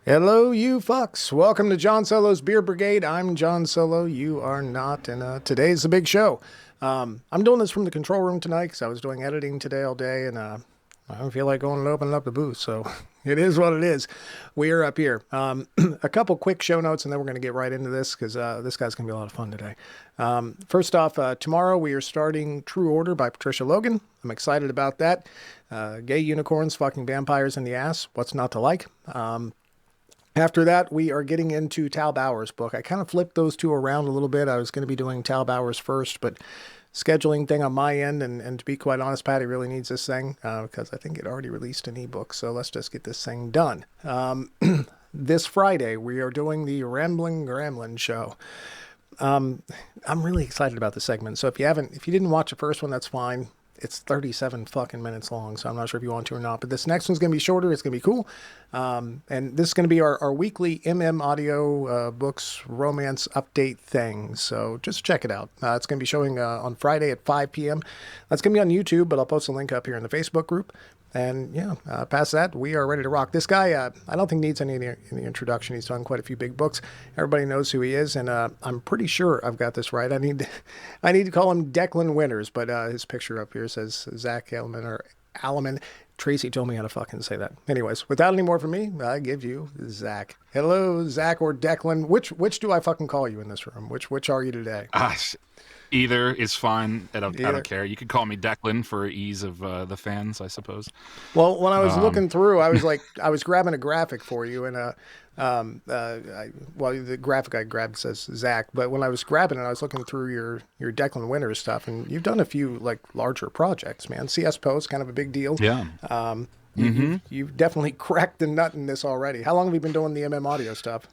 Hello, you fucks. Welcome to John Solo's Beer Brigade. I'm John Solo. You are not, and today's a big show. I'm doing this from the control room tonight because I was doing editing today all day, and I don't feel like going and opening up the booth, so it is what it is. We are up here. A couple quick show notes, and then we're going to get right into this because this guy's going to be a lot of fun today. First off, tomorrow we are starting True Order by Patricia Logan. I'm excited about that. Gay unicorns fucking vampires in the ass. What's not to like? After that, we are getting into Tal Bauer's book. I kind of flipped those two around a little bit. I was going to be doing Tal Bauer's first, but scheduling thing on my end, and to be quite honest, Patty really needs this thing because I think it already released an ebook, so let's just get this thing done. This Friday, we are doing the Rambling Gremlin show. I'm really excited about the segment, so if you didn't watch the first one, that's fine. It's 37 fucking minutes long, so I'm not sure if you want to or not. But this next one's going to be shorter. It's going to be cool. And this is going to be our weekly audio books romance update thing. So just check it out. It's going to be showing on Friday at 5 p.m. That's going to be on YouTube, but I'll post a link up here in the Facebook group. And yeah, past that, we are ready to rock. This guy, I don't think needs any introduction. He's done quite a few big books. Everybody knows who he is, and I'm pretty sure I've got this right. I need to call him Declan Winters, but his picture up here says Zac Aleman or Aleman. Tracy told me how to fucking say that. Anyways, without any more from me, I give you Zach. Hello, Zach or Declan. Which do I fucking call you in this room? Which are you today? Either is fine. I don't care. You could call me Declan for ease of the fans, I suppose. Well, when I was looking through, I was grabbing a graphic for you, and the graphic I grabbed says Zach, but when I was grabbing it, I was looking through your Declan Winters stuff, and you've done a few like larger projects, man. CS Post, kind of a big deal. Yeah. You've definitely cracked the nut in this already. How long have you been doing the audio stuff?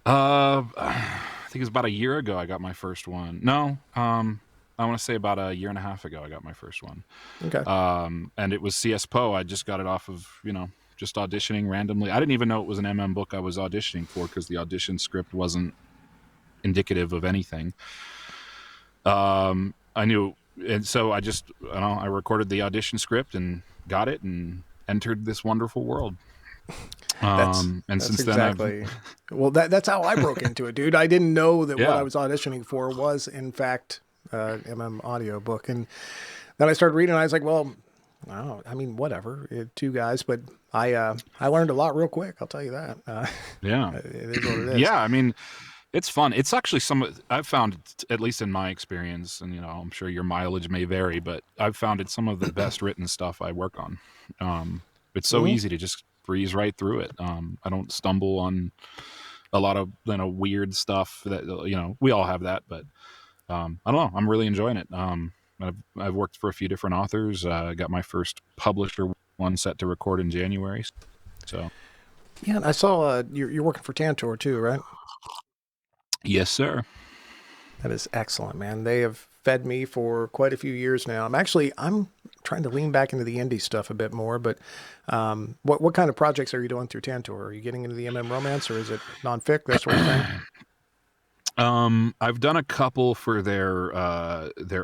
I think it was about a year ago I got my first one. No, I want to say about a year and a half ago I got my first one. Okay. And it was CS Po. I just got it off of, just auditioning randomly. I didn't even know it was an book I was auditioning for because the audition script wasn't indicative of anything. I knew, and so I recorded the audition script and got it and entered this wonderful world. That's since exactly, then well, that's how I broke into it, dude. I didn't know that what I was auditioning for was in fact audio book, and then I started reading and I was like, well, I mean, whatever, two guys, but I learned a lot real quick, I'll tell you that. It is what it is. Yeah, I mean, it's fun. It's actually I've found, at least in my experience, and I'm sure your mileage may vary, but I've found it's some of the best written stuff I work on. It's so easy to just breeze right through it. I don't stumble on a lot of weird stuff that we all have that, but I don't know. I'm really enjoying it. I've worked for a few different authors. I got my first publisher one set to record in January. So yeah, I saw you're working for Tantor too, right? Yes, sir. That is excellent, man. They have fed me for quite a few years now. I'm trying to lean back into the indie stuff a bit more, but what kind of projects are you doing through Tantor? Are you getting into the romance, or is it nonfic, that sort of thing? I've done a couple for their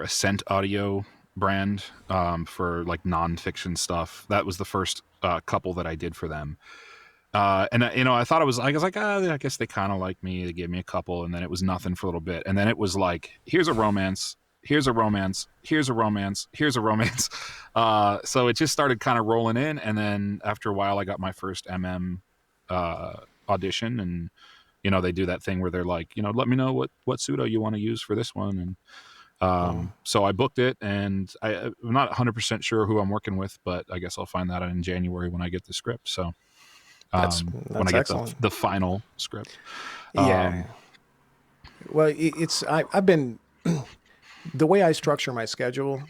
Ascent Audio brand for like nonfiction stuff. That was the first couple that I did for them. And I thought I was like, I guess they kind of like me. They gave me a couple, and then it was nothing for a little bit, and then it was like, here's a romance, here's a romance, here's a romance, here's a romance. So it just started kind of rolling in, and then after a while, I got my first audition, and they do that thing where they're like, let me know what pseudo you want to use for this one, and so I booked it, and I'm not 100% sure who I'm working with, but I guess I'll find that out in January when I get the script. So. That's when I get the final script. Yeah. Well, I've been, the way I structure my schedule,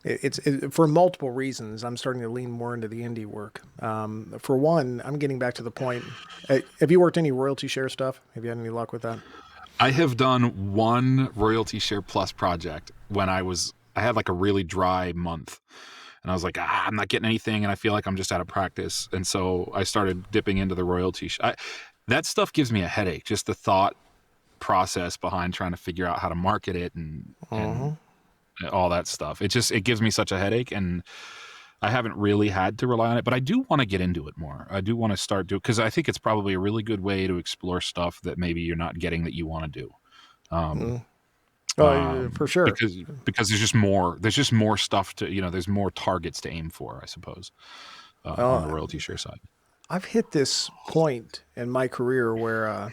it's for multiple reasons. I'm starting to lean more into the indie work. For one, I'm getting back to the point. Have you worked any royalty share stuff? Have you had any luck with that? I have done one royalty share plus project when I had like a really dry month. And I was like, I'm not getting anything, and I feel like I'm just out of practice. And so I started dipping into the royalty. That stuff gives me a headache, just the thought process behind trying to figure out how to market it and all that stuff. It gives me such a headache. And I haven't really had to rely on it, but I do want to get into it more. I do want to start doing, because I think it's probably a really good way to explore stuff that maybe you're not getting that you want to do. For sure. Because there's just more stuff to, there's more targets to aim for, I suppose, on the royalty share side. I've hit this point in my career where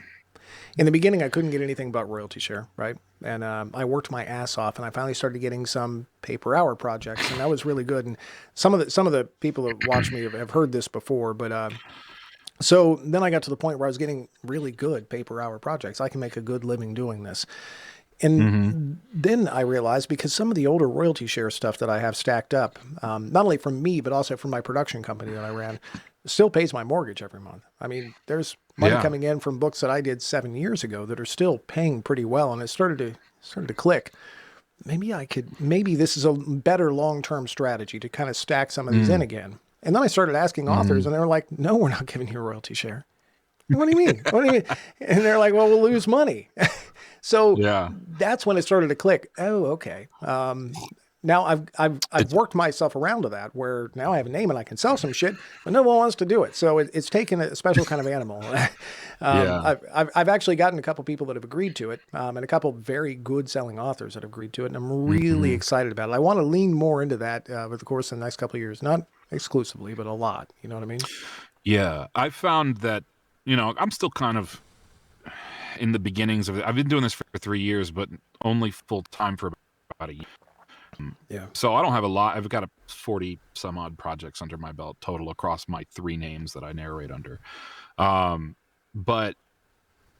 in the beginning I couldn't get anything but royalty share, right? And I worked my ass off, and I finally started getting some pay-per-hour projects, and that was really good. And some of the people that watch me have heard this before, but so then I got to the point where I was getting really good pay-per-hour projects. I can make a good living doing this. And then I realized, because some of the older royalty share stuff that I have stacked up, not only from me, but also from my production company that I ran, still pays my mortgage every month. I mean, there's money coming in from books that I did 7 years ago that are still paying pretty well. And it started to click. Maybe this is a better long-term strategy to kind of stack some of these in again. And then I started asking authors, and they were like, no, we're not giving you a royalty share. What do you mean? What do you mean? And they're like, well, we'll lose money. So that's when it started to click. Oh, okay. Now I've worked myself around to that, where now I have a name and I can sell some shit, but no one wants to do it. So it's taken a special kind of animal. I've actually gotten a couple people that have agreed to it, and a couple very good selling authors that have agreed to it. And I'm really excited about it. I want to lean more into that over the course of the next couple of years, not exclusively, but a lot. You know what I mean? Yeah. I've found that, I'm still kind of in the beginnings of it. I've been doing this for 3 years, but only full time for about a year. Yeah. So I don't have a lot. I've got 40 some odd projects under my belt total across my 3 names that I narrate under. But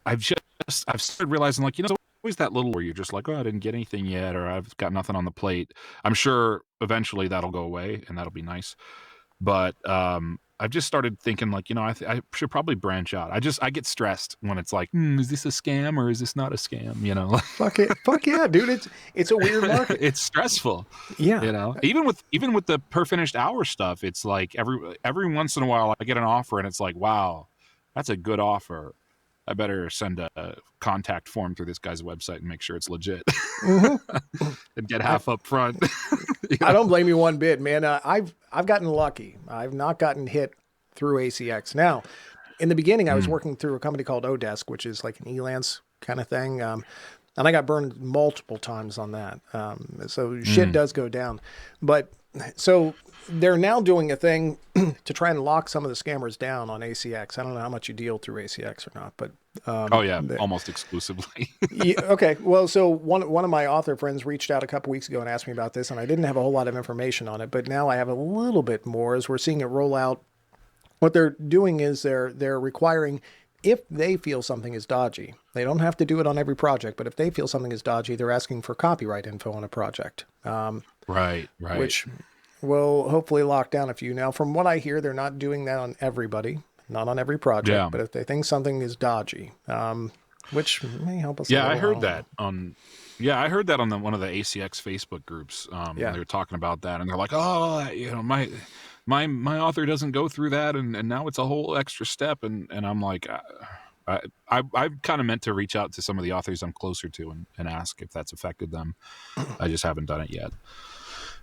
I've started realizing, like, there's always that little where you're just like, oh, I didn't get anything yet, or I've got nothing on the plate. I'm sure eventually that'll go away and that'll be nice. But I've just started thinking, like, I should probably branch out. I get stressed when it's like, is this a scam or is this not a scam? Fuck yeah, dude. It's a weird market. It's stressful. Yeah. Even with the per finished hour stuff, it's like every once in a while I get an offer and it's like, wow, that's a good offer. I better send a contact form through this guy's website and make sure it's legit, and get half up front. I don't blame you one bit, man. I've gotten lucky. I've not gotten hit through ACX. Now, in the beginning, I was working through a company called Odesk, which is like an Elance kind of thing. And I got burned multiple times on that. So shit does go down. But so they're now doing a thing to try and lock some of the scammers down on ACX. I don't know how much you deal through ACX or not, but almost exclusively. Okay. Well, so one of my author friends reached out a couple weeks ago and asked me about this, and I didn't have a whole lot of information on it, but now I have a little bit more as we're seeing it roll out. What they're doing is they're requiring, if they feel something is dodgy, they don't have to do it on every project, but if they feel something is dodgy, they're asking for copyright info on a project. Right. Which will hopefully lock down a few. Now, from what I hear, they're not doing that on everybody, not on every project, but if they think something is dodgy, which may help us. I heard that on one of the ACX Facebook groups. They were talking about that, and they're like, oh, my author doesn't go through that, and now it's a whole extra step, and I'm like, I kind of meant to reach out to some of the authors I'm closer to and ask if that's affected them. I just haven't done it yet.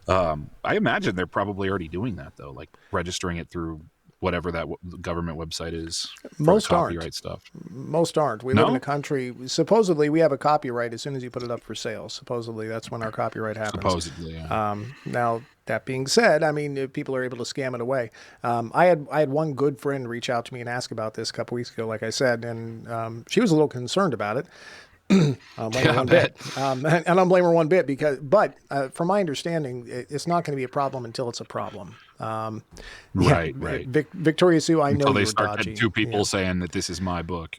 I imagine they're probably already doing that, though, like registering it through whatever that government website is. Most copyright aren't. Stuff. Most aren't. We live in a country, supposedly we have a copyright as soon as you put it up for sale. Supposedly that's when our copyright happens. Supposedly, yeah. Now, that being said, I mean, people are able to scam it away. I had one good friend reach out to me and ask about this a couple weeks ago, like I said, and she was a little concerned about it. I don't blame her one bit. I don't blame her one bit but from my understanding, it's not going to be a problem until it's a problem. Right. Victoria Sue, I know until they you're start dodgy. Two people saying that this is my book.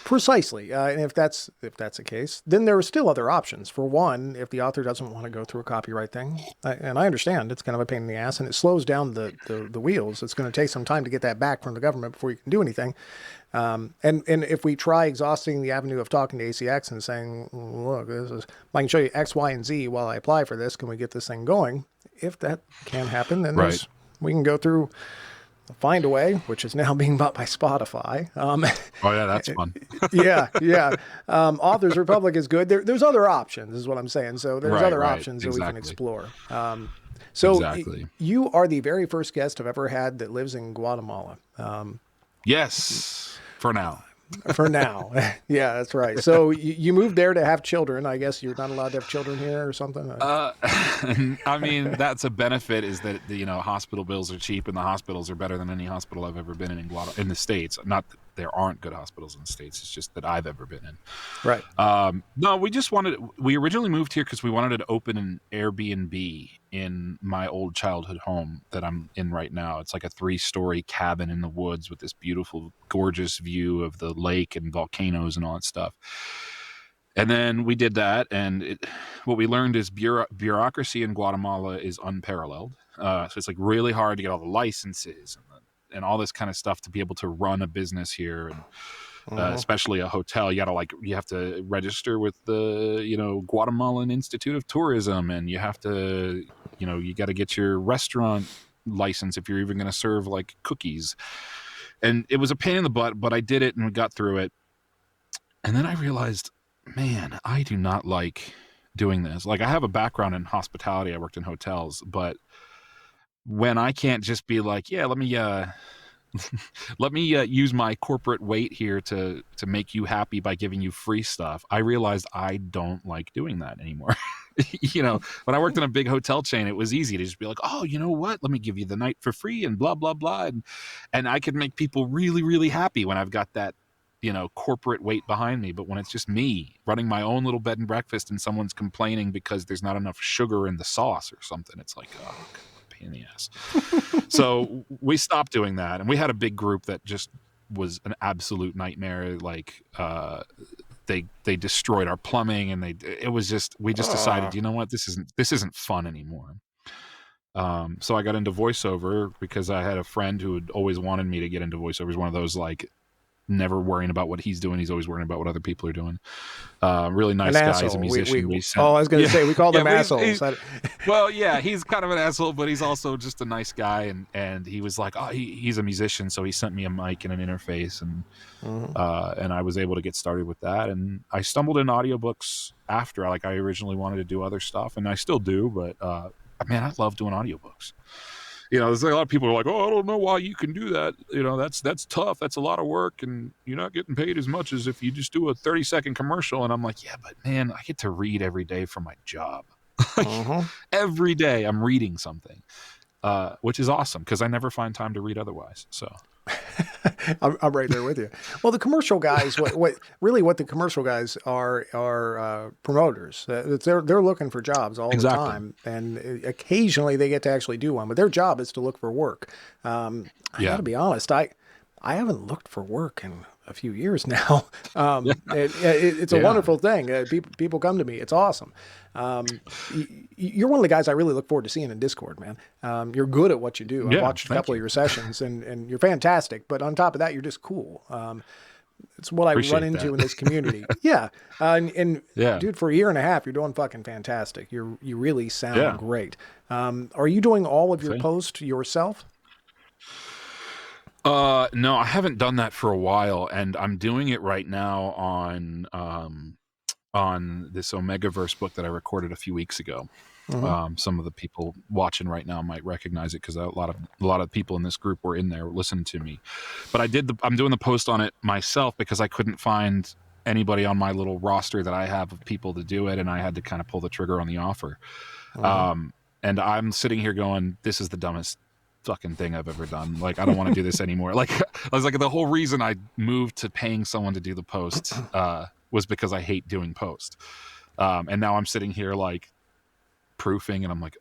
Precisely. And if that's the case, then there are still other options. For one, if the author doesn't want to go through a copyright thing, and I understand it's kind of a pain in the ass and it slows down the wheels. It's going to take some time to get that back from the government before you can do anything. And if we try exhausting the avenue of talking to ACX and saying, look, I can show you X, Y, and Z while I apply for this. Can we get this thing going? If that can happen, then we can go through Find a Way, which is now being bought by Spotify. Oh yeah, that's fun. Yeah. Authors Republic is good. There's other options, is what I'm saying. So there's other options that we can explore. Exactly. You are the very first guest I've ever had that lives in Guatemala. Yes, for now. For now. Yeah, that's right. So you moved there to have children. I guess you're not allowed to have children here or something? I mean, that's a benefit, is that hospital bills are cheap, and the hospitals are better than any hospital I've ever been in the States. Not that there aren't good hospitals in the States, it's just that I've ever been in. Right. No, we originally moved here because we wanted to open an Airbnb in my old childhood home that I'm in right now. It's like a 3-story cabin in the woods with this beautiful, gorgeous view of the lake and volcanoes and all that stuff. And then we did that, and what we learned is bureaucracy in Guatemala is unparalleled. So it's like really hard to get all the licenses and all this kind of stuff to be able to run a business here, and especially a hotel. You have to register with the Guatemalan Institute of Tourism, and you have to you got to get your restaurant license if you're even going to serve like cookies. And it was a pain in the butt, but I did it and we got through it. And then I realized, man, I do not like doing this. Like, I have a background in hospitality. I worked in hotels, but when I can't just be like, yeah, let me use my corporate weight here to make you happy by giving you free stuff, I realized I don't like doing that anymore. When I worked in a big hotel chain, it was easy to just be like, oh, you know what? Let me give you the night for free and blah, blah, blah. And I could make people really, really happy when I've got that, corporate weight behind me. But when it's just me running my own little bed and breakfast and someone's complaining because there's not enough sugar in the sauce or something, it's like, oh, pain in the ass. So we stopped doing that, and we had a big group that just was an absolute nightmare. Like they destroyed our plumbing, and we just decided, you know what, this isn't fun anymore. So I got into voiceover because I had a friend who had always wanted me to get into voiceover. He's one of those, like, never worrying about what he's doing. He's always worrying about what other people are doing. Really nice guy. He's a musician. I was going to say, we call them assholes. Well, yeah, he's kind of an asshole, but he's also just a nice guy. And he was like, oh, he's a musician. So he sent me a mic and an interface, and I was able to get started with that. And I stumbled in audiobooks after. I originally wanted to do other stuff, and I still do, but man, I love doing audiobooks. There's a lot of people who are like, oh, I don't know why you can do that. That's tough. That's a lot of work, and you're not getting paid as much as if you just do a 30-second commercial. And I'm like, yeah, but man, I get to read every day for my job. Every day I'm reading something, which is awesome because I never find time to read otherwise. So I'm right there with you. Well, the commercial guys, what the commercial guys are promoters. They're looking for jobs all the time, and occasionally they get to actually do one. But their job is to look for work. I got to be honest, I haven't looked for work in a few years now. It's a wonderful thing. People come to me. It's awesome. You're one of the guys I really look forward to seeing in Discord, man. You're good at what you do. I've watched a couple of your sessions, and you're fantastic. But on top of that, you're just cool. It's what I run into in this community. Dude, for a year and a half, you're doing fucking fantastic. You really sound great. Are you doing all of your posts yourself? No, I haven't done that for a while, and I'm doing it right now on this Omegaverse book that I recorded a few weeks ago. Some of the people watching right now might recognize it because a lot of people in this group were in there listening to me. But I'm doing the post on it myself because I couldn't find anybody on my little roster that I have of people to do it, and I had to kind of pull the trigger on the offer. And I'm sitting here going, this is the dumbest fucking thing I've ever done. Like, I don't want to do this anymore. Like, I was like, the whole reason I moved to paying someone to do the post was because I hate doing post. And now I'm sitting here like proofing, and I'm like,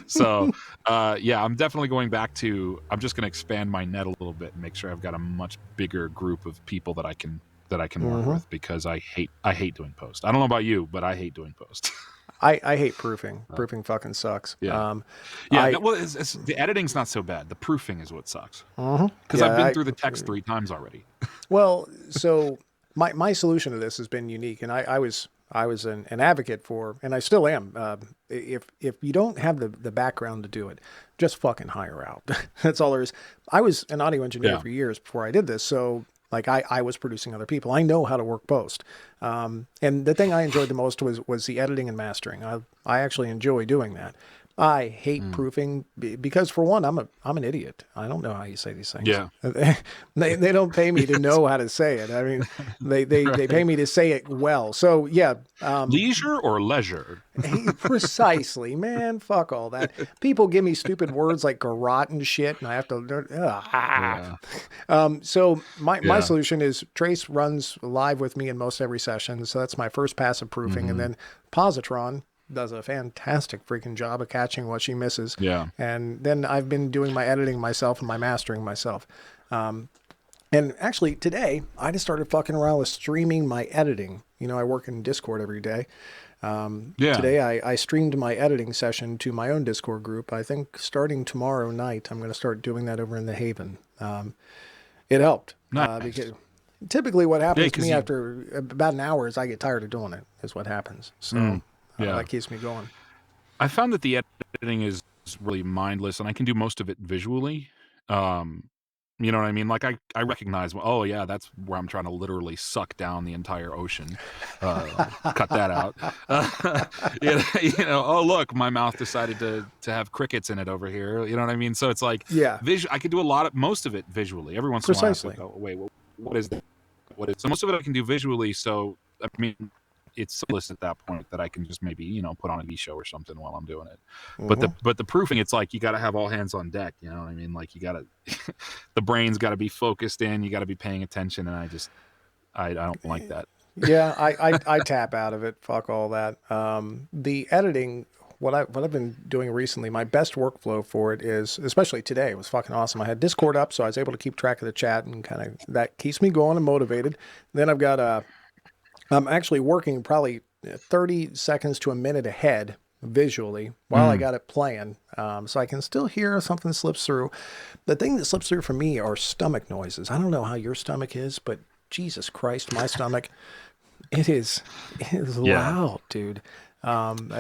So I'm definitely going back to, I'm just going to expand my net a little bit and make sure I've got a much bigger group of people that I can work with, because I hate doing post. I don't know about you, but I hate doing post. I hate proofing. Proofing fucking sucks. Well, the editing's not so bad. The proofing is what sucks. Because I've been through the text 3 times already. Well, so my solution to this has been unique, and I was I was an advocate for, and I still am. If you don't have the background to do it, just fucking hire out. That's all there is. I was an audio engineer for years before I did this, so like I was producing other people. I know how to work post. And the thing I enjoyed the most was the editing and mastering. I actually enjoy doing that. I hate proofing because, for one, I'm an idiot. I don't know how you say these things. Yeah. They don't pay me to know how to say it. I mean, they pay me to say it well. So yeah. Leisure or leisure? Precisely, man. Fuck all that. People give me stupid words like garrote and shit, and I have to. So my solution is Trace runs live with me in most every session. So that's my first pass of proofing, and then Positron does a fantastic freaking job of catching what she misses. Yeah. And then I've been doing my editing myself and my mastering myself. And actually today I just started fucking around with streaming my editing. You know, I work in Discord every day. Today I streamed my editing session to my own Discord group. I think starting tomorrow night, I'm going to start doing that over in the Haven. It helped. Nice. Because typically what happens to me after about an hour is I get tired of doing it, is what happens. So that keeps me going. I found that the editing is really mindless, and I can do most of it visually. You know what I mean? Like I recognize, oh yeah, that's where I'm trying to literally suck down the entire ocean. Cut that out. You know, oh look, my mouth decided to have crickets in it over here. You know what I mean? So it's like, I could do most of it visually. Every once in a while, I have to go, wait, what is that? So most of it I can do visually. So I mean, it's simplest at that point that I can just maybe, you know, put on a TV show or something while I'm doing it. But the proofing, it's like you got to have all hands on deck. You know what I mean? Like you got to, the brain's got to be focused in. You got to be paying attention, and I don't like that. Yeah, I tap out of it. Fuck all that. The editing, what I've been doing recently, my best workflow for it is, especially today, it was fucking awesome. I had Discord up, so I was able to keep track of the chat, and kind of that keeps me going and motivated. Then I've got I'm actually working probably 30 seconds to a minute ahead visually while I got it playing. So I can still hear something slips through. The thing that slips through for me are stomach noises. I don't know how your stomach is, but Jesus Christ, my stomach, it is loud, dude. And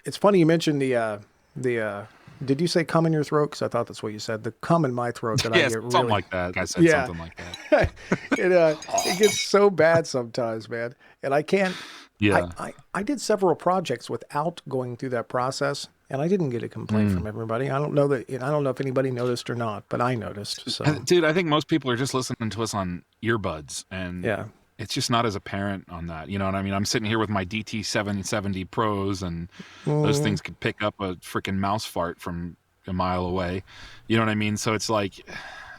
it's funny you mentioned the did you say cum in your throat? Because I thought that's what you said. The cum in my throat that I get something like that. I said something like that. It gets so bad sometimes, man. And I can't. Yeah. I did several projects without going through that process, and I didn't get a complaint from everybody. I don't know if anybody noticed or not, but I noticed. So. Dude, I think most people are just listening to us on earbuds, and it's just not as apparent on that. You know what I mean? I'm sitting here with my DT770 Pros, and those things could pick up a freaking mouse fart from a mile away. You know what I mean? So it's like,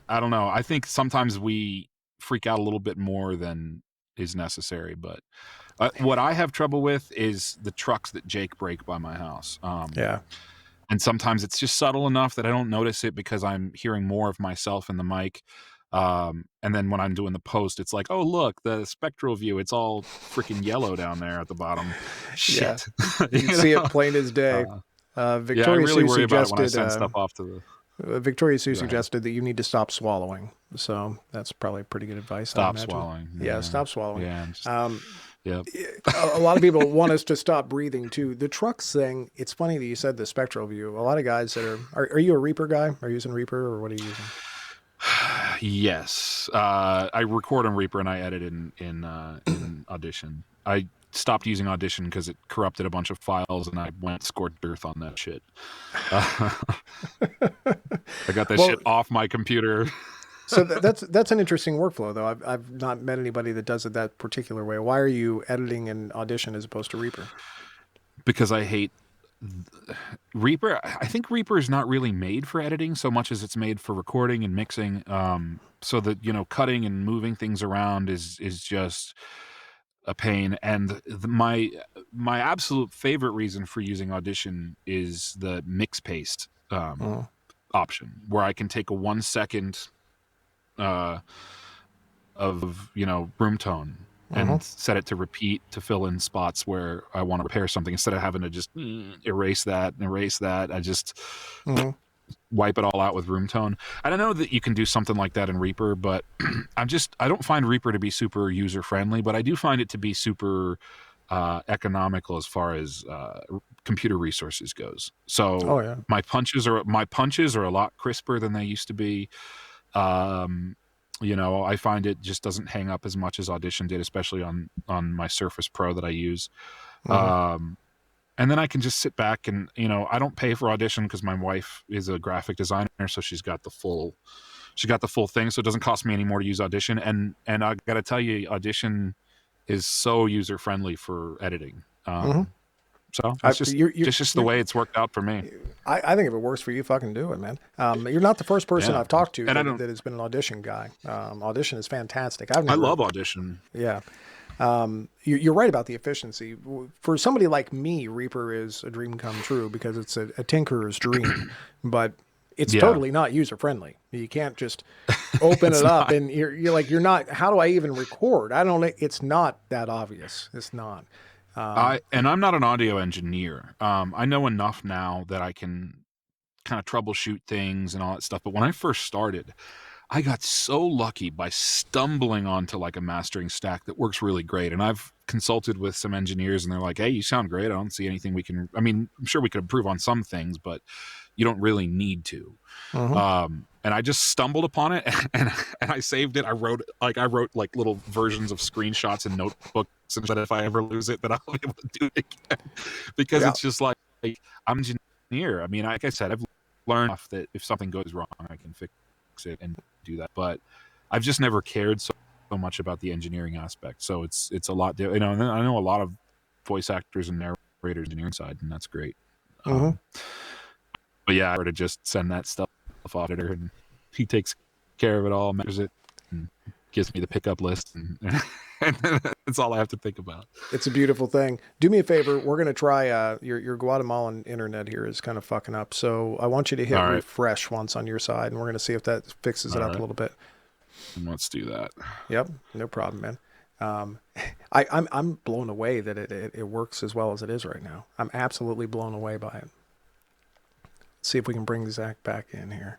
I don't know. I think sometimes we freak out a little bit more than is necessary. But what I have trouble with is the trucks that Jake break by my house. And sometimes it's just subtle enough that I don't notice it because I'm hearing more of myself in the mic. And then when I'm doing the post, it's like, oh, look, the spectral view, it's all freaking yellow down there at the bottom. Shit. You can see it plain as day. Victoria I really Sue worry about it when I suggested, send stuff off to the... Victoria Sue suggested that you need to stop swallowing. So that's probably pretty good advice. Stop swallowing. Yeah, stop swallowing. Yeah. A lot of people want us to stop breathing too. The trucks thing, it's funny that you said the spectral view. A lot of guys that are you a Reaper guy? Are you using Reaper, or what are you using? Yes. I record on Reaper and I edit in Audition. I stopped using Audition because it corrupted a bunch of files, and I went scorched earth on that shit. I got that shit off my computer. So that's an interesting workflow, though. I've not met anybody that does it that particular way. Why are you editing in Audition as opposed to Reaper? Because I hate Reaper. I think Reaper is not really made for editing so much as it's made for recording and mixing. So that, you know, cutting and moving things around is just a pain. And my absolute favorite reason for using Audition is the mix paste option, where I can take a 1 second of, you know, room tone and set it to repeat to fill in spots where I want to repair something, instead of having to just erase that. I just wipe it all out with room tone. I don't know that you can do something like that in Reaper, but I don't find Reaper to be super user friendly, but I do find it to be super economical as far as computer resources goes. So Oh yeah. my punches are a lot crisper than they used to be. I find it just doesn't hang up as much as Audition did, especially on my Surface Pro that I use. Mm-hmm. And then I can just sit back and, I don't pay for Audition because my wife is a graphic designer, so she's got the full thing, so it doesn't cost me any more to use Audition. And I got to tell you, Audition is so user friendly for editing. Mm-hmm. So it's just the way it's worked out for me. I think if it works for you, fucking do it, man. You're not the first person I've talked to that has been an Audition guy. Audition is fantastic. I love Audition. Yeah. You're right about the efficiency. For somebody like me, Reaper is a dream come true because it's a tinkerer's dream, but it's totally not user friendly. You can't just open it up and you're not. How do I even record? I don't. It's not that obvious. It's not. I'm not an audio engineer. I know enough now that I can kind of troubleshoot things and all that stuff. But when I first started, I got so lucky by stumbling onto like a mastering stack that works really great. And I've consulted with some engineers and they're like, hey, you sound great. I don't see anything I'm sure we could improve on some things, but you don't really need to. Mm-hmm. And I just stumbled upon it and I saved it. I wrote like little versions of screenshots and notebooks and that if I ever lose it, that I'll be able to do it again. Because it's just like I'm an engineer. I mean, like I said, I've learned enough that if something goes wrong, I can fix it and do that. But I've just never cared so much about the engineering aspect. So it's a lot. And I know a lot of voice actors and narrators engineering side, and that's great. Mm-hmm. But yeah, I were to just send that stuff off to editor, and he takes care of it all, measures it, and gives me the pickup list, and that's all I have to think about. It's a beautiful thing. Do me a favor. We're going to try your Guatemalan internet here is kind of fucking up. So I want you to hit refresh once on your side, and we're going to see if that fixes it up a little bit. And let's do that. Yep. No problem, man. I'm blown away that it works as well as it is right now. I'm absolutely blown away by it. Let's see if we can bring Zach back in here.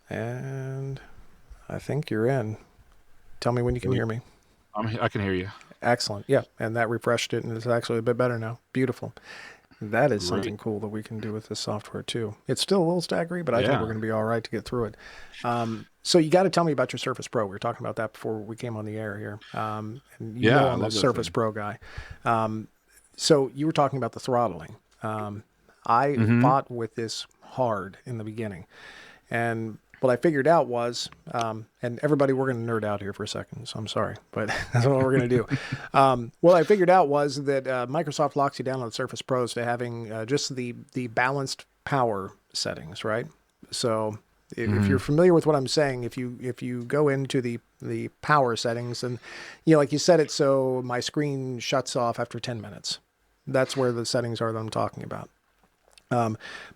And I think you're in. Tell me when you can hear me. I can hear you. Excellent. Yeah. And that refreshed it and it's actually a bit better now. Beautiful. That is something cool that we can do with this software too. It's still a little staggery, but I think we're going to be all right to get through it. So you got to tell me about your Surface Pro. We were talking about that before we came on the air here. And I'm a Surface Pro guy. So you were talking about the throttling. I fought with this hard in the beginning. And what I figured out was, and everybody, we're going to nerd out here for a second, so I'm sorry, but that's what we're going to do. What I figured out was that Microsoft locks you down on the Surface Pros to having just the balanced power settings, right? So if you're familiar with what I'm saying, if you go into the power settings and, like you set it so my screen shuts off after 10 minutes, that's where the settings are that I'm talking about.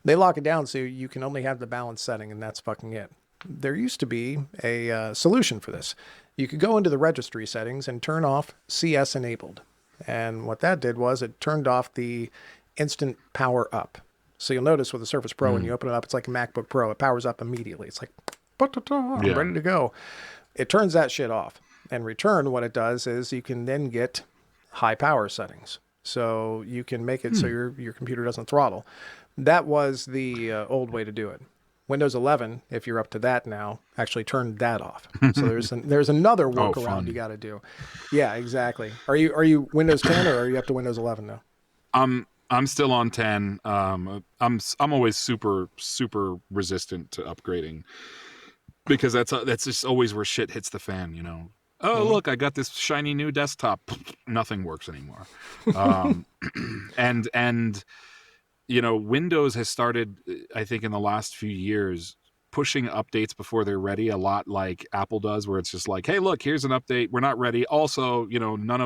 They lock it down so you can only have the balance setting and that's fucking it. There used to be a solution for this. You could go into the registry settings and turn off CS enabled. And what that did was it turned off the instant power up. So you'll notice with the Surface Pro, when you open it up, it's like a MacBook Pro. It powers up immediately. It's like, I'm ready to go. It turns that shit off. In return, what it does is you can then get high power settings. So you can make it so your computer doesn't throttle. That was the old way to do it. Windows 11, if you're up to that now, actually turned that off. So there's another workaround you got to do. Yeah, exactly. Are you Windows 10 or are you up to Windows 11 now? I'm still on 10. I'm always super resistant to upgrading because that's just always where shit hits the fan. Oh, look, I got this shiny new desktop. Nothing works anymore. And Windows has started, I think, in the last few years, pushing updates before they're ready, a lot like Apple does, where it's just like, hey, look, here's an update. We're not ready. Also, none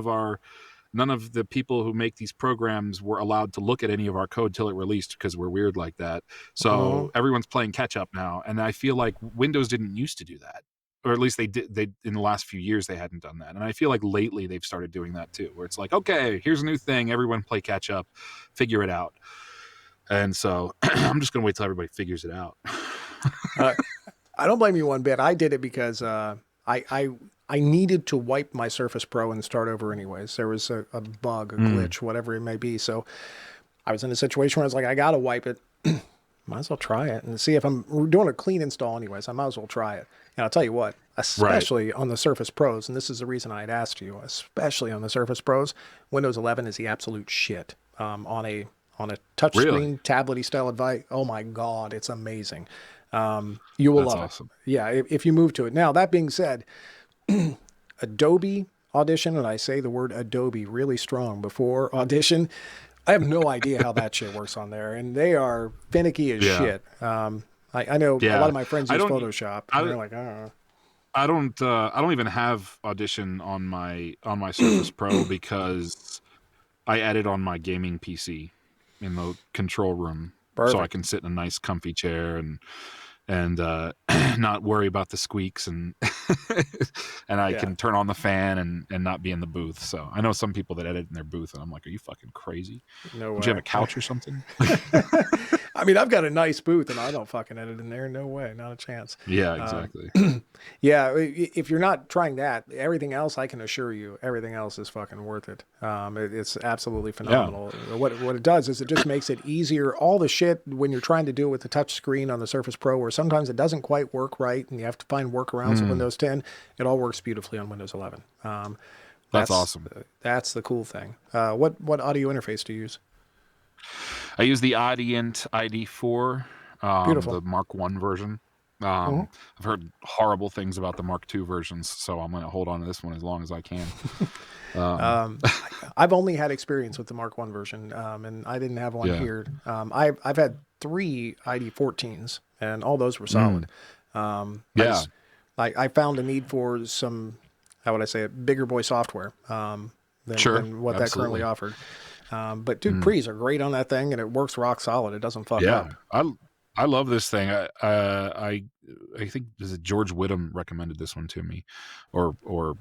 of the people who make these programs were allowed to look at any of our code till it released because we're weird like that. So everyone's playing catch up now. And I feel like Windows didn't used to do that. Or at least they in the last few years, they hadn't done that. And I feel like lately they've started doing that too, where it's like, okay, here's a new thing. Everyone play catch up, figure it out. And so I'm just going to wait till everybody figures it out. I don't blame you one bit. I did it because I needed to wipe my Surface Pro and start over anyways. There was a bug, a glitch, whatever it may be. So I was in a situation where I was like, I got to wipe it. Might as well try it and see if we're doing a clean install anyways. I might as well try it. And I'll tell you what, especially on the Surface Pros, and this is the reason I had asked you, especially on the Surface Pros, Windows 11 is the absolute shit. On a touchscreen, tablet-y style device. Oh my God, it's amazing. You will love it. Yeah, if you move to it. Now, that being said, Adobe Audition, and I say the word Adobe really strong before Audition, I have no idea how that shit works on there, and they are finicky as shit. I know a lot of my friends use Photoshop, and they're like, oh. I don't even have Audition on my Surface Pro because I edit on my gaming PC in the control room. Perfect. So I can sit in a nice comfy chair and not worry about the squeaks and I can turn on the fan and not be in the booth. So I know some people that edit in their booth and I'm like, are you fucking crazy? No way. Do you have a couch or something? I mean, I've got a nice booth and I don't fucking edit in there. No way. Not a chance. Yeah, exactly. Yeah. If you're not trying that, everything else, I can assure you, everything else is fucking worth it. It's absolutely phenomenal. Yeah. What it does is it just makes it easier. All the shit when you're trying to do it with the touch screen on the Surface Pro, where sometimes it doesn't quite work right and you have to find workarounds in Windows 10, it all works beautifully on Windows 11. That's awesome. That's the cool thing. What audio interface do you use? I use the Audient ID4, Beautiful. the Mark I version. I've heard horrible things about the Mark II versions, so I'm going to hold on to this one as long as I can. I've only had experience with the Mark I version, and I didn't have one here. I've had 3 ID14s, and all those were solid. I found a need for some, how would I say it, bigger boy software than what that currently offered. But dude, pre's are great on that thing, and it works rock solid. It doesn't fuck up. I love this thing. I think George Whittam recommended this one to me, or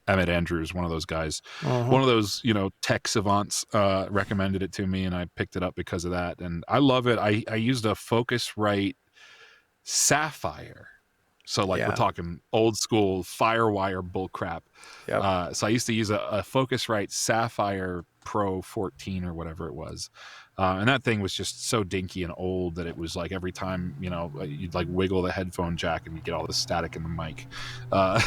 Emmett Andrews, one of those guys, one of those tech savants recommended it to me, and I picked it up because of that. And I love it. I used a Focusrite Sapphire. So we're talking old school Firewire bullcrap. Yep. So I used to use a Focusrite Sapphire Pro 14 or whatever it was. And that thing was just so dinky and old that it was like every time, you'd like wiggle the headphone jack and you get all the static in the mic. No,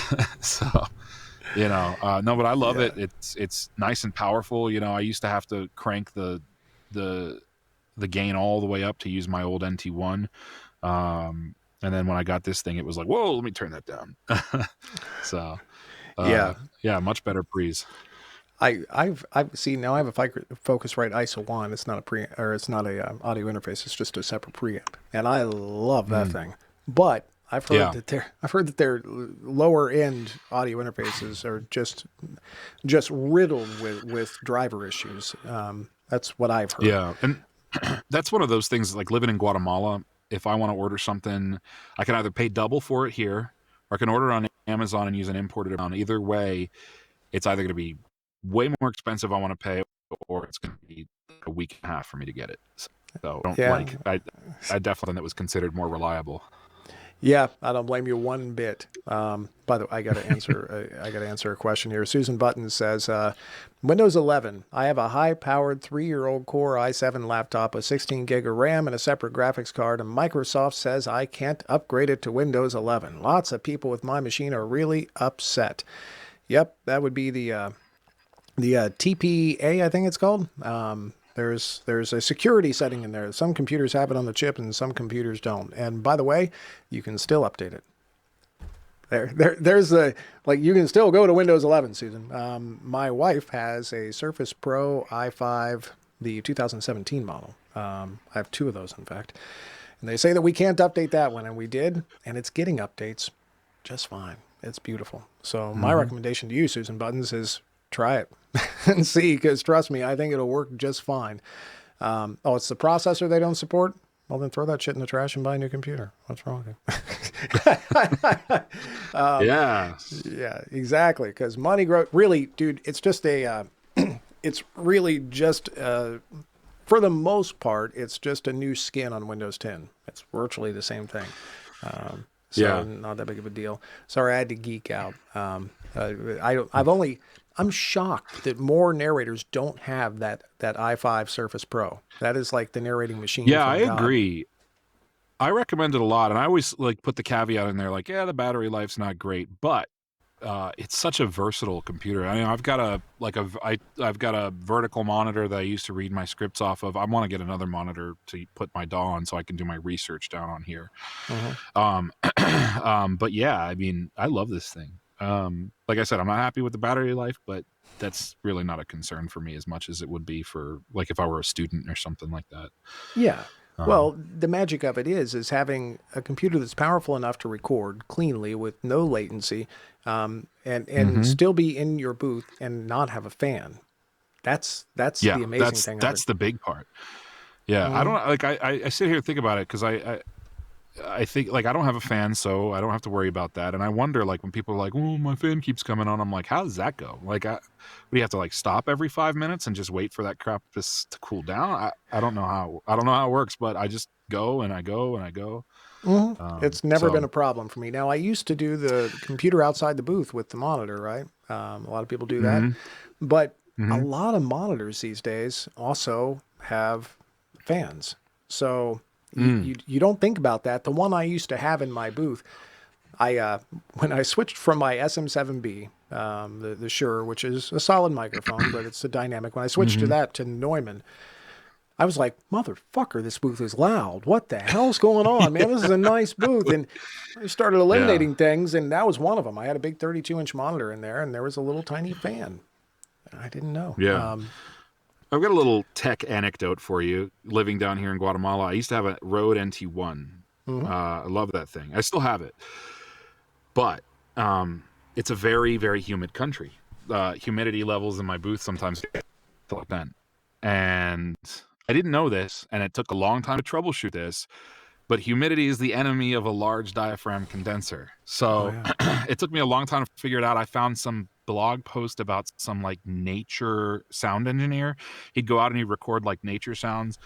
but I love it. It's nice and powerful. I used to have to crank the gain all the way up to use my old NT1. And then when I got this thing, it was like, whoa, let me turn that down. So, much better pre's. I've seen now I have a Focusrite ISO 1. It's not it's not a audio interface. It's just a separate preamp, and I love that thing. But I've heard that their lower end audio interfaces are just riddled with driver issues. That's what I've heard. Yeah, and that's one of those things. Like living in Guatemala, if I want to order something, I can either pay double for it here, or I can order it on Amazon and use an imported amount. Either way, it's either going to be way more expensive I want to pay, or it's going to be a week and a half for me to get it. So I definitely think that was considered more reliable. Yeah, I don't blame you one bit. By the way, I got to answer a question here. Susan Button says, Windows 11. I have a high-powered 3-year-old Core i7 laptop with 16 gig of RAM and a separate graphics card, and Microsoft says I can't upgrade it to Windows 11. Lots of people with my machine are really upset. Yep, that would be the TPA, I think it's called. There's a security setting in there. Some computers have it on the chip and some computers don't. And by the way, you can still update it. There's you can still go to Windows 11, Susan. My wife has a Surface Pro i5, the 2017 model. I have 2 of those, in fact. And they say that we can't update that one, and we did, and it's getting updates just fine. It's beautiful. So my recommendation to you, Susan Buttons, is try it and see, because trust me, I think it'll work just fine. It's the processor they don't support? Well, then throw that shit in the trash and buy a new computer. What's wrong with you? Yeah, exactly. Because money growth, really, dude, it's just it's really just for the most part, it's just a new skin on Windows 10. It's virtually the same thing. So not that big of a deal. Sorry, I had to geek out. I'm shocked that more narrators don't have that i5 Surface Pro. That is like the narrating machine. Yeah, from I God. agree. I recommend it a lot, and I always like put the caveat in there, like, yeah, the battery life's not great, but it's such a versatile computer. I mean, I've got a vertical monitor that I used to read my scripts off of. I want to get another monitor to put my DAW on so I can do my research down on here. But yeah, I mean, I love this thing. Like I said, I'm not happy with the battery life, but that's really not a concern for me as much as it would be for like if I were a student or something like that. Yeah. Well, the magic of it is having a computer that's powerful enough to record cleanly with no latency, and still be in your booth and not have a fan. That's the amazing thing. That's the big part. Yeah, I don't like. I sit here and think about it because I think like I don't have a fan, so I don't have to worry about that. And I wonder like when people are like, "Oh, my fan keeps coming on," I'm like, "How does that go?" Like, we have to like stop every 5 minutes and just wait for that crap to cool down. I don't know how it works, but I just go and I go and I go. It's never been a problem for me. Now I used to do the computer outside the booth with the monitor, right? A lot of people do that, but a lot of monitors these days also have fans. So you don't think about that. The one I used to have in my booth, when I switched from my SM7B, the Shure, which is a solid microphone, but it's a dynamic. When I switched to that to Neumann, I was like, motherfucker, this booth is loud. What the hell's going on, man? This is a nice booth. And I started eliminating things, and that was one of them. I had a big 32-inch monitor in there, and there was a little tiny fan. I didn't know. Yeah. I've got a little tech anecdote for you. Living down here in Guatemala, I used to have a Rode NT1. I love that thing. I still have it. But it's a very, very humid country. Humidity levels in my booth sometimes get like that. And I didn't know this, and it took a long time to troubleshoot this, but humidity is the enemy of a large diaphragm condenser. So it took me a long time to figure it out. I found some blog post about some like nature sound engineer. He'd go out and he'd record like nature sounds,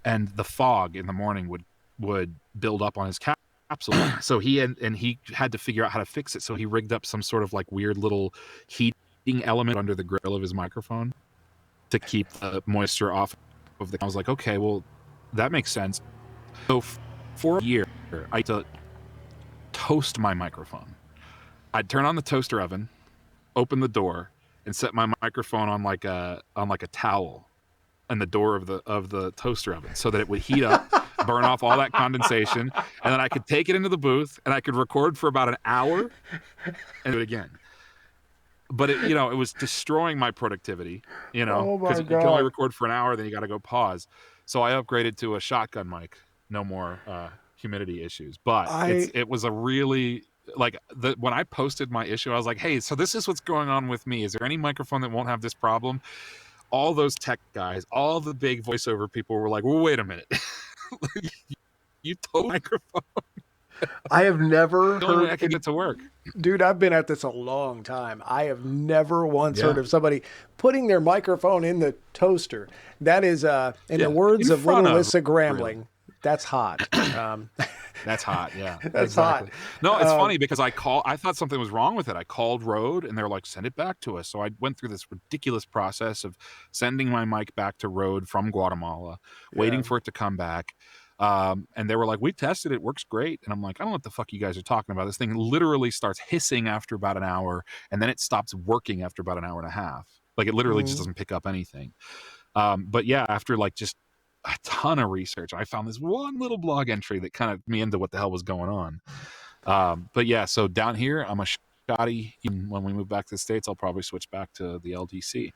and the fog in the morning would build up on his capsule. So he had to figure out how to fix it. So he rigged up some sort of like weird little heating element under the grill of his microphone to keep the moisture off of the. I was like, okay, well, that makes sense. So for a year, I had to toast my microphone. I'd turn on the toaster oven, open the door, and set my microphone on like a towel in the door of the toaster oven so that it would heat up, burn off all that condensation, and then I could take it into the booth and I could record for about an hour and do it again. But it was destroying my productivity, because you can only record for an hour, then you got to go pause. So I upgraded to a shotgun mic. No more humidity issues. But it was a really when I posted my issue, I was like, hey, so this is what's going on with me. Is there any microphone that won't have this problem? All those tech guys, all the big voiceover people were like, well, wait a minute. You told microphone. I have never heard I can get to work. Dude, I've been at this a long time. I have never once heard of somebody putting their microphone in the toaster. That is, in the words of little Lissa Grambling, that's hot. That's hot, yeah. That's hot. No, it's funny because I thought something was wrong with it. I called Rode and they're like, send it back to us. So I went through this ridiculous process of sending my mic back to Rode from Guatemala, waiting for it to come back. And they were like, we tested it, works great. And I'm like, I don't know what the fuck you guys are talking about. This thing literally starts hissing after about an hour, and then it stops working after about an hour and a half. Like it literally just doesn't pick up anything. But yeah, after like just a ton of research, I found this one little blog entry that kind of me into what the hell was going on. But yeah, so down here, I'm a shoddy. When we move back to the States, I'll probably switch back to the LDC.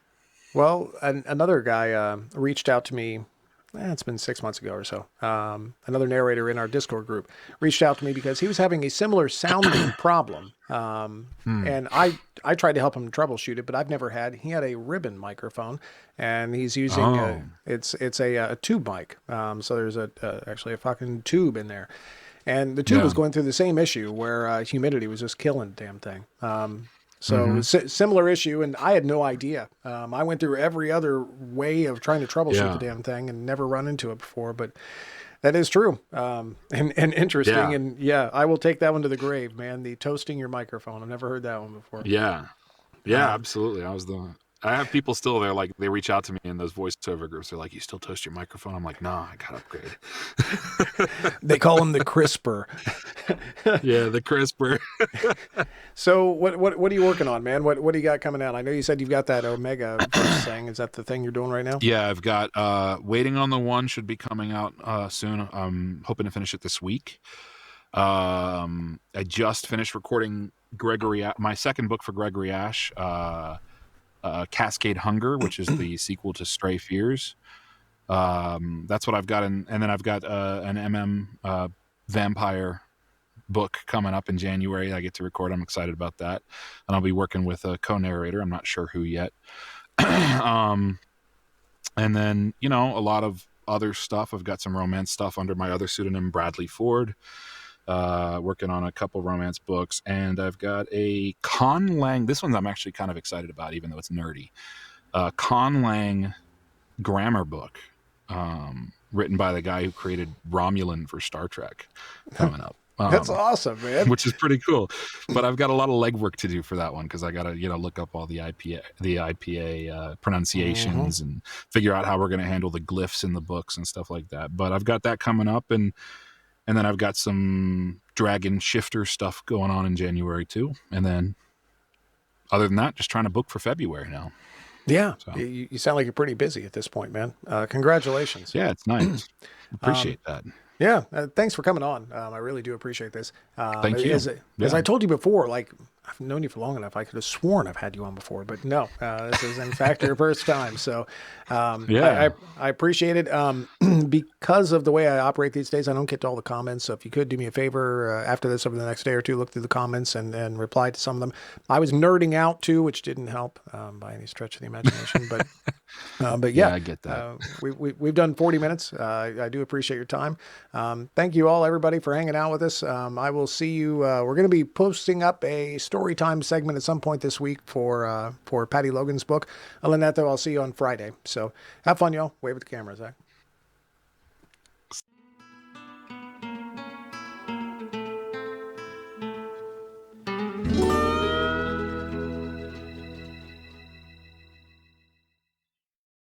Well, another guy reached out to me. It's been 6 months ago or so. Another narrator in our Discord group reached out to me because he was having a similar sounding problem. And I tried to help him troubleshoot it, but I've never had. He had a ribbon microphone, and he's using it's a tube mic. So there's actually a fucking tube in there, and the tube was going through the same issue where humidity was just killing the damn thing. So similar issue, and I had no idea. I went through every other way of trying to troubleshoot the Yeah. damn thing and never run into it before, but that is true. And interesting. Yeah. And yeah, I will take that one to the grave, man. The toasting your microphone. I've never heard that one before. Yeah. Yeah, Um, absolutely. I have people still there, like they reach out to me in those voiceover groups. They're like, "You still toast your microphone?" I'm like, "Nah, I got upgrade." they call him the crisper. Yeah, the crisper. So what are you working on, man? What do you got coming out? I know you said you've got that Omega first thing. Is that the thing you're doing right now? Yeah, I've got Waiting on the One should be coming out soon. I'm hoping to finish it this week. I just finished recording my second book for Gregory Ash, Cascade Hunger, which is the sequel to Stray Fears. That's what I've got, and then I've got an vampire book coming up in January. I get to record. I'm excited about that, and I'll be working with a co-narrator. I'm not sure who yet. And then a lot of other stuff. I've got some romance stuff under my other pseudonym, Bradley Ford. Working on a couple romance books, and I've got a Con Lang. This one I'm actually kind of excited about, even though it's nerdy. Con Lang grammar book, written by the guy who created Romulan for Star Trek, coming up. That's awesome, man. Which is pretty cool. But I've got a lot of legwork to do for that one, because I got to look up all the IPA pronunciations and figure out how we're going to handle the glyphs in the books and stuff like that. But I've got that coming up, and then I've got some Dragon Shifter stuff going on in January too. And then other than that, just trying to book for February now. Yeah. So. You sound like you're pretty busy at this point, man. Congratulations. Yeah, it's nice. Appreciate that. Yeah. Thanks for coming on. I really do appreciate this. Thank you. As I told you before, like, I've known you for long enough. I could have sworn I've had you on before, but no, this is in fact your first time. So, I appreciate it. Because of the way I operate these days, I don't get to all the comments. So if you could do me a favor after this, over the next day or two, look through the comments and reply to some of them. I was nerding out too, which didn't help by any stretch of the imagination, but yeah, I get that. We've done 40 minutes. I do appreciate your time. Thank you all, everybody, for hanging out with us. I will see you. We're going to be posting up a story time segment at some point this week for Patty Logan's book. Other than that, though, I'll see you on Friday. So have fun, y'all. Wave at the camera, Zach.